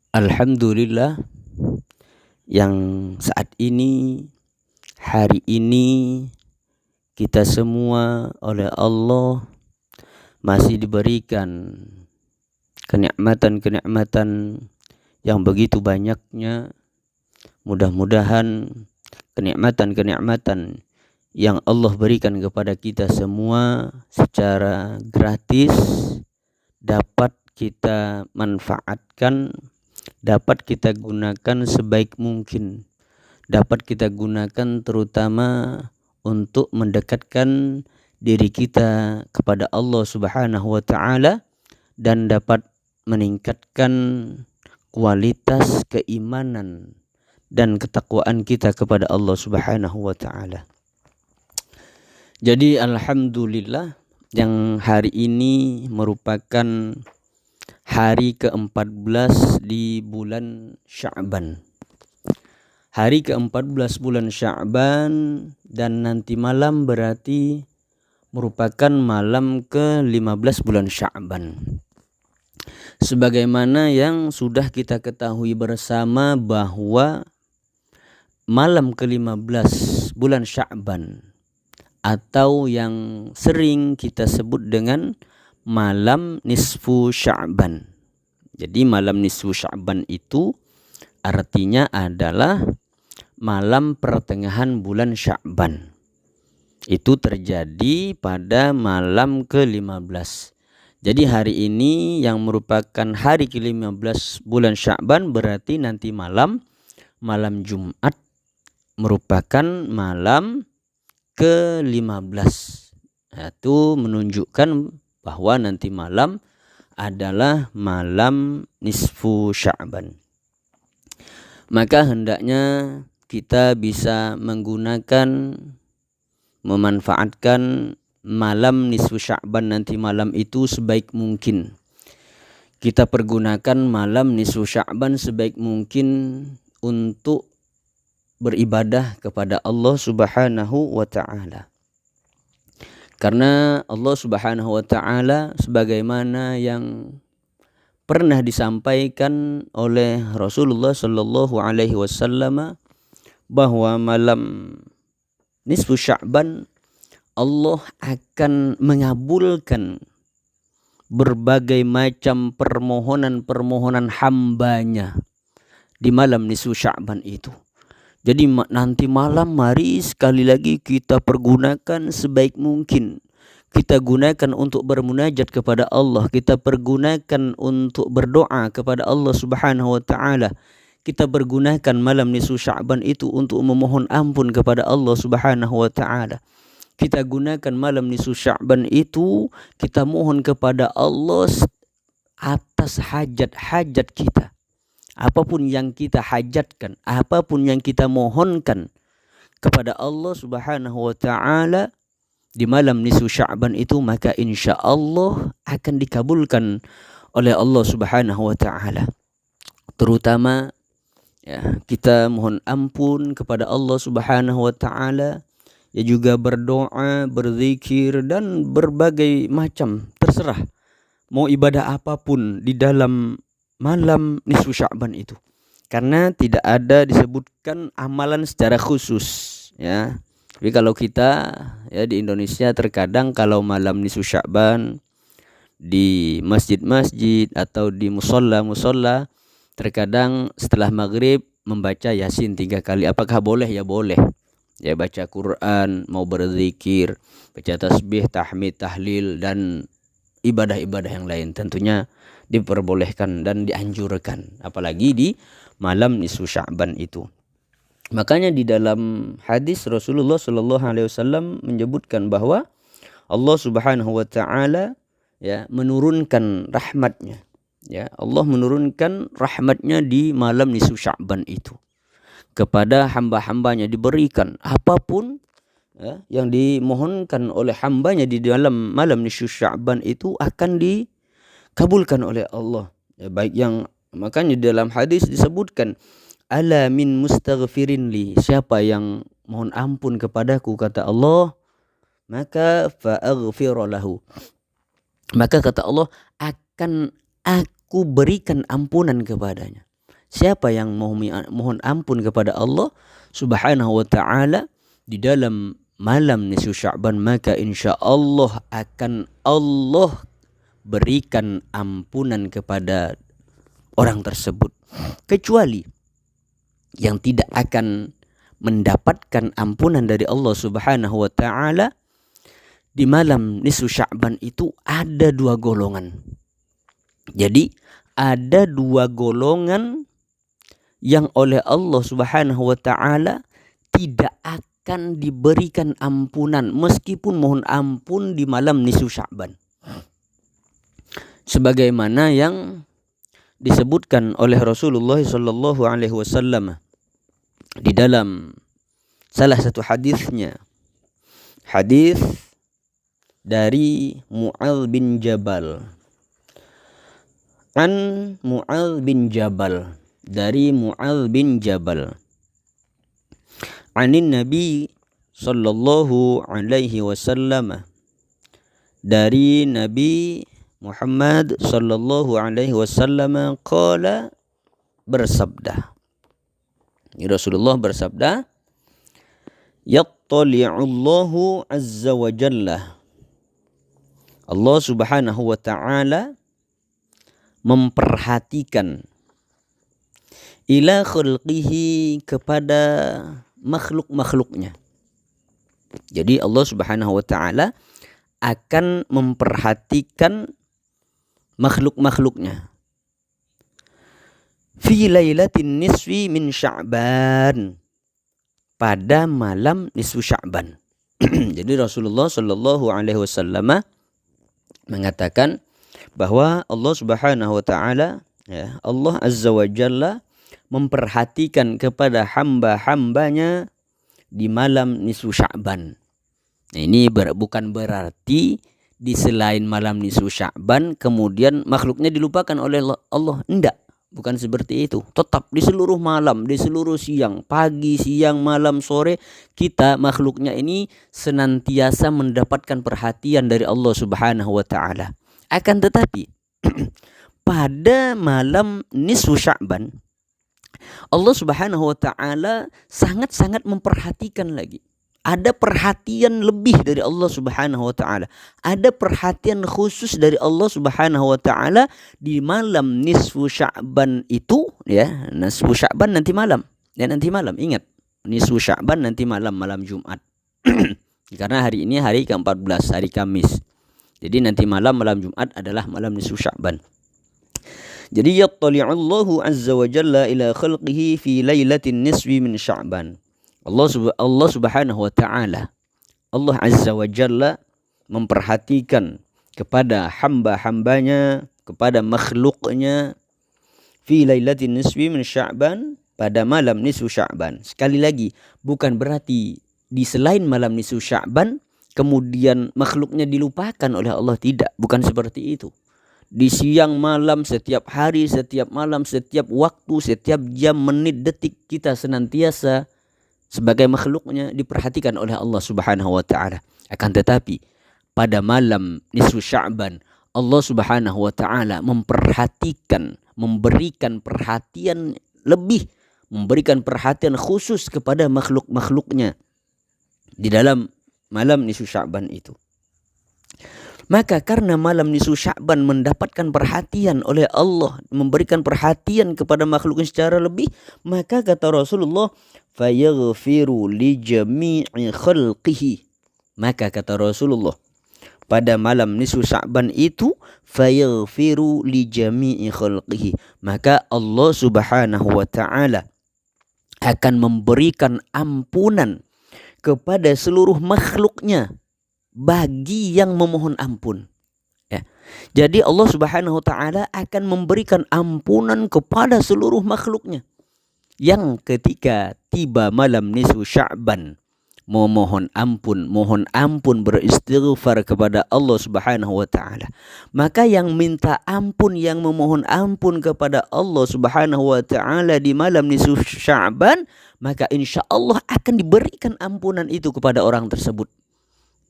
Alhamdulillah yang saat ini, hari ini kita semua oleh Allah masih diberikan kenikmatan-kenikmatan yang begitu banyaknya. Mudah-mudahan kenikmatan-kenikmatan yang Allah berikan kepada kita semua secara gratis dapat kita manfaatkan, dapat kita gunakan sebaik mungkin, dapat kita gunakan terutama untuk mendekatkan diri kita kepada Allah Subhanahu wa taala dan dapat meningkatkan kualitas keimanan dan ketakwaan kita kepada Allah Subhanahu wa taala. Jadi alhamdulillah yang hari ini merupakan hari ke-14 di bulan Sya'ban. Hari ke-14 bulan Sya'ban dan nanti malam berarti merupakan malam ke-15 bulan Sya'ban. Sebagaimana yang sudah kita ketahui bersama bahwa malam ke-15 bulan Sya'ban atau yang sering kita sebut dengan malam nisfu Sya'ban. Jadi malam nisfu Sya'ban itu artinya adalah malam pertengahan bulan Sya'ban. Itu terjadi pada malam ke-15. Jadi hari ini yang merupakan hari ke-15 bulan Sya'ban berarti nanti malam Jumat merupakan malam ke-15. Itu menunjukkan bahwa nanti malam adalah malam nisfu Sya'ban. Maka hendaknya kita bisa memanfaatkan malam nisfu Sya'ban nanti malam itu sebaik mungkin. Kita pergunakan malam nisfu Sya'ban sebaik mungkin untuk beribadah kepada Allah Subhanahu wa taala. Karena Allah Subhanahu wa taala sebagaimana yang pernah disampaikan oleh Rasulullah sallallahu alaihi wasallam bahwa malam nisfu Sya'ban Allah akan mengabulkan berbagai macam permohonan hambanya di malam nisfu Sya'ban itu. Jadi nanti malam mari sekali lagi kita pergunakan sebaik mungkin. Kita gunakan untuk bermunajat kepada Allah. Kita pergunakan untuk berdoa kepada Allah Subhanahu wa taala. Kita pergunakan malam nisfu Sya'ban itu untuk memohon ampun kepada Allah Subhanahu wa taala. Kita gunakan malam nisfu Sya'ban itu kita mohon kepada Allah atas hajat-hajat kita. Apapun yang kita hajatkan, apapun yang kita mohonkan kepada Allah Subhanahu wa taala di malam nisfu Sya'ban itu, maka insya Allah akan dikabulkan oleh Allah Subhanahu wa taala. Terutama kita mohon ampun kepada Allah Subhanahu wa taala, juga berdoa, berzikir dan berbagai macam, terserah mau ibadah apapun di dalam malam nisfu Sya'ban itu. Karena tidak ada disebutkan amalan secara khusus ya. Tapi kalau kita di Indonesia terkadang kalau malam nisfu Sya'ban di masjid-masjid atau di musola terkadang setelah maghrib membaca Yasin 3 kali. Apakah boleh? Ya boleh. Ya baca Quran, mau berzikir, baca tasbih, tahmid, tahlil dan ibadah-ibadah yang lain tentunya diperbolehkan dan dianjurkan, apalagi di malam nisfu Sya'ban itu. Makanya di dalam hadis Rasulullah sallallahu alaihi wasallam menyebutkan bahwa Allah Subhanahu wa taala menurunkan rahmatnya. Allah menurunkan rahmatnya di malam nisfu Sya'ban itu kepada hamba-hambanya, diberikan apapun yang dimohonkan oleh hambanya di dalam malam nisfu Sya'ban itu akan dikabulkan oleh Allah. Baik yang makanya dalam hadis disebutkan ala min mustaghfirin li, siapa yang mohon ampun kepadaku kata Allah, maka fa'aghfir lahu, maka kata Allah akan aku berikan ampunan kepadanya. Siapa yang mohon ampun kepada Allah Subhanahu wa ta'ala di dalam malam nisfu Sya'ban, maka insya Allah akan Allah berikan ampunan kepada orang tersebut. Kecuali yang tidak akan mendapatkan ampunan dari Allah Subhanahu wa ta'ala di malam nisfu Sya'ban itu ada dua golongan. Jadi ada dua golongan yang oleh Allah Subhanahu wa ta'ala tidak akan diberikan ampunan meskipun mohon ampun di malam nisfu Sya'ban. Sebagaimana yang disebutkan oleh Rasulullah sallallahu alaihi wasallam di dalam salah satu hadisnya, hadis dari Mu'adz bin Jabal, an Mu'adz bin Jabal, dari Mu'adz bin Jabal, anin Nabi sallallahu alaihi wasallam, dari Nabi Muhammad sallallahu alaihi wasallam, qala, bersabda, Rasulullah bersabda, yattali'ullahu azza wa jalla, Allah Subhanahu wa ta'ala memperhatikan ila khalqihi, kepada makhluk-makhluknya. Jadi Allah Subhanahu wa ta'ala akan memperhatikan makhluk-makhluknya. Fi lailatin nisfi min Sya'ban, pada malam nisfu Sya'ban. Jadi Rasulullah sallallahu alaihi wasallam mengatakan bahwa Allah Subhanahu wa ta'ala, ya, Allah Azza wa Jalla memperhatikan kepada hamba-hambanya di malam nisfu Sya'ban. Nah, ini bukan berarti di selain malam nisfu Sya'ban kemudian makhluknya dilupakan oleh Allah. Enggak, bukan seperti itu. Tetap di seluruh malam, di seluruh siang, pagi, siang, malam, sore, kita makhluknya ini senantiasa mendapatkan perhatian dari Allah Subhanahu wa ta'ala. Akan tetapi pada malam nisfu Sya'ban, Allah Subhanahu wa ta'ala sangat-sangat memperhatikan lagi. Ada perhatian lebih dari Allah Subhanahu wa ta'ala. Ada perhatian khusus dari Allah Subhanahu wa ta'ala di malam nisfu Sya'ban itu, ya. Nisfu Sya'ban nanti malam. Ya, nanti malam, ingat. Nisfu Sya'ban nanti malam, malam Jumat. Karena hari ini hari ke-14, hari Kamis. Jadi nanti malam, malam Jumat adalah malam nisfu Sya'ban. Jadi yattali'ullahu azza wa jalla ila khalqihi fi lailatin nisfi min Sya'ban. Allah Subhanahu wa ta'ala, Allah Azza wa Jalla memperhatikan kepada hamba-hambanya, kepada makhluknya, fi lailatin nisfi min Sya'ban, pada malam nisfu Sya'ban. Sekali lagi, bukan berarti di selain malam nisfu Sya'ban kemudian makhluknya dilupakan oleh Allah, tidak, bukan seperti itu. Di siang malam, setiap hari, setiap malam, setiap waktu, setiap jam, menit, detik, kita senantiasa sebagai makhluknya diperhatikan oleh Allah Subhanahu wa ta'ala. Akan tetapi pada malam nisfu Sya'ban, Allah Subhanahu wa ta'ala memperhatikan, memberikan perhatian lebih, memberikan perhatian khusus kepada makhluk-makhluknya di dalam malam nisfu Sya'ban itu. Maka karena malam nisfu Sya'ban mendapatkan perhatian oleh Allah, memberikan perhatian kepada makhluknya secara lebih, maka kata Rasulullah, fayaghfiru li jami'i khalqihi. Maka kata Rasulullah, pada malam nisfu Sya'ban itu, fayaghfiru li jami'i khalqihi, maka Allah Subhanahu wa ta'ala akan memberikan ampunan kepada seluruh makhluknya bagi yang memohon ampun, ya. Jadi Allah Subhanahu wa ta'ala akan memberikan ampunan kepada seluruh makhluknya yang ketika tiba malam nisfu Sya'ban mohon ampun, beristighfar kepada Allah Subhanahu wa ta'ala. Maka yang minta ampun, yang memohon ampun kepada Allah Subhanahu wa ta'ala di malam nisfu Sya'ban, maka insya Allah akan diberikan ampunan itu kepada orang tersebut.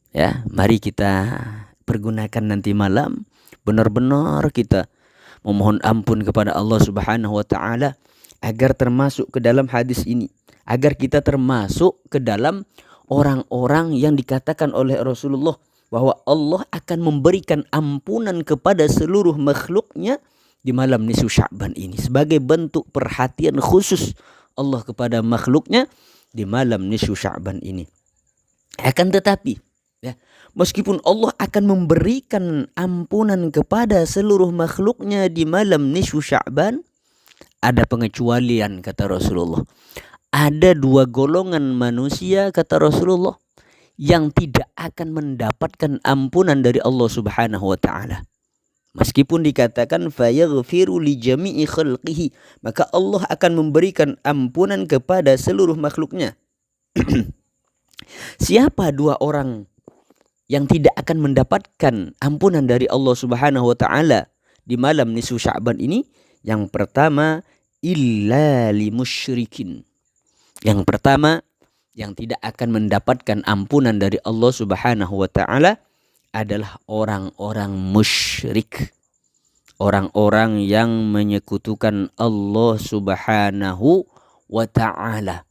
Ya, mari kita pergunakan nanti malam benar-benar kita memohon ampun kepada Allah Subhanahu wa ta'ala. agar termasuk ke dalam hadis ini, agar kita termasuk ke dalam orang-orang yang dikatakan oleh Rasulullah bahwa Allah akan memberikan ampunan kepada seluruh makhluknya di malam nisfu Sya'ban ini, sebagai bentuk perhatian khusus Allah kepada makhluknya di malam nisfu Sya'ban ini. Akan tetapi ya, meskipun Allah akan memberikan ampunan kepada seluruh makhluknya di malam nisfu Sya'ban, ada pengecualian kata Rasulullah. Ada dua golongan manusia kata Rasulullah yang tidak akan mendapatkan ampunan dari Allah Subhanahu wa taala. Meskipun dikatakan fayaghfiru li jami'i khalqihi, maka Allah akan memberikan ampunan kepada seluruh makhluknya. Siapa dua orang yang tidak akan mendapatkan ampunan dari Allah Subhanahu wa taala di malam nisfu Sya'ban ini? Yang pertama, illa li musyrikin. Yang pertama, yang tidak akan mendapatkan ampunan dari Allah Subhanahu wa taala adalah orang-orang musyrik. Orang-orang yang menyekutukan Allah Subhanahu wa taala.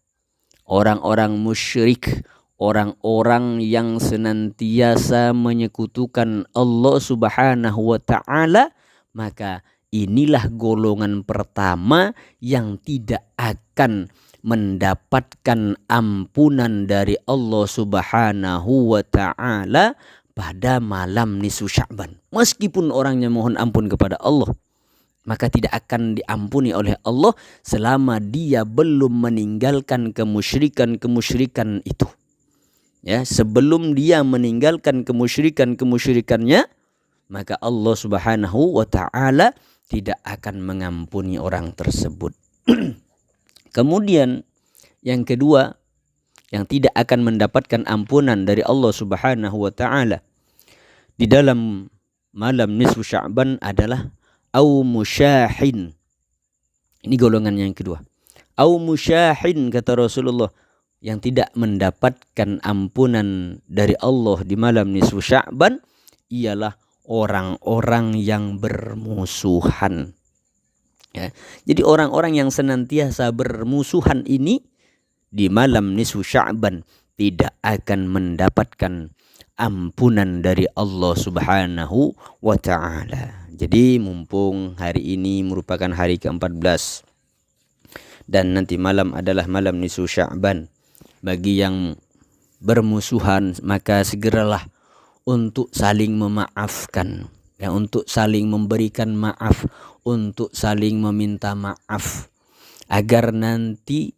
Orang-orang musyrik, orang-orang yang senantiasa menyekutukan Allah Subhanahu wa taala, maka inilah golongan pertama yang tidak akan mendapatkan ampunan dari Allah Subhanahu wa taala pada malam nisfu Sya'ban. Meskipun orangnya mohon ampun kepada Allah, maka tidak akan diampuni oleh Allah selama dia belum meninggalkan kemusyrikan itu. Ya, sebelum dia meninggalkan kemusyrikannya, maka Allah Subhanahu wa taala tidak akan mengampuni orang tersebut. Kemudian yang kedua, yang tidak akan mendapatkan ampunan dari Allah Subhanahu wa taala di dalam malam nisfu Sya'ban adalah au musyahin. Ini golongan yang kedua. Au musyahin kata Rasulullah, yang tidak mendapatkan ampunan dari Allah di malam nisfu Sya'ban ialah orang-orang yang bermusuhan. Ya. Jadi orang-orang yang senantiasa bermusuhan ini di malam nisfu Sya'ban tidak akan mendapatkan ampunan dari Allah Subhanahu wa taala. Jadi mumpung hari ini merupakan hari ke-14 dan nanti malam adalah malam nisfu Sya'ban, bagi yang bermusuhan maka segeralah untuk saling memaafkan, ya, untuk saling memberikan maaf, untuk saling meminta maaf, agar nanti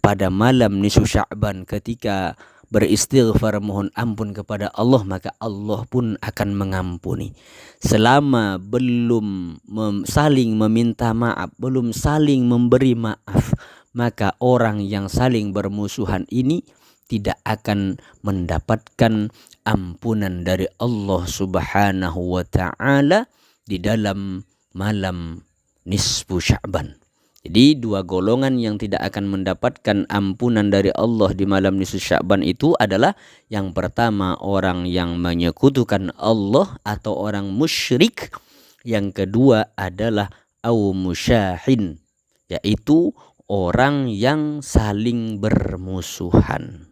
pada malam nisfu Sya'ban ketika beristighfar mohon ampun kepada Allah, maka Allah pun akan mengampuni. Selama belum saling meminta maaf, belum saling memberi maaf, maka orang yang saling bermusuhan ini tidak akan mendapatkan ampunan dari Allah Subhanahu wa taala di dalam malam nisfu Sya'ban. Jadi dua golongan yang tidak akan mendapatkan ampunan dari Allah di malam nisfu Sya'ban itu adalah yang pertama orang yang menyekutukan Allah atau orang musyrik. Yang kedua adalah au musyahin, yaitu orang yang saling bermusuhan.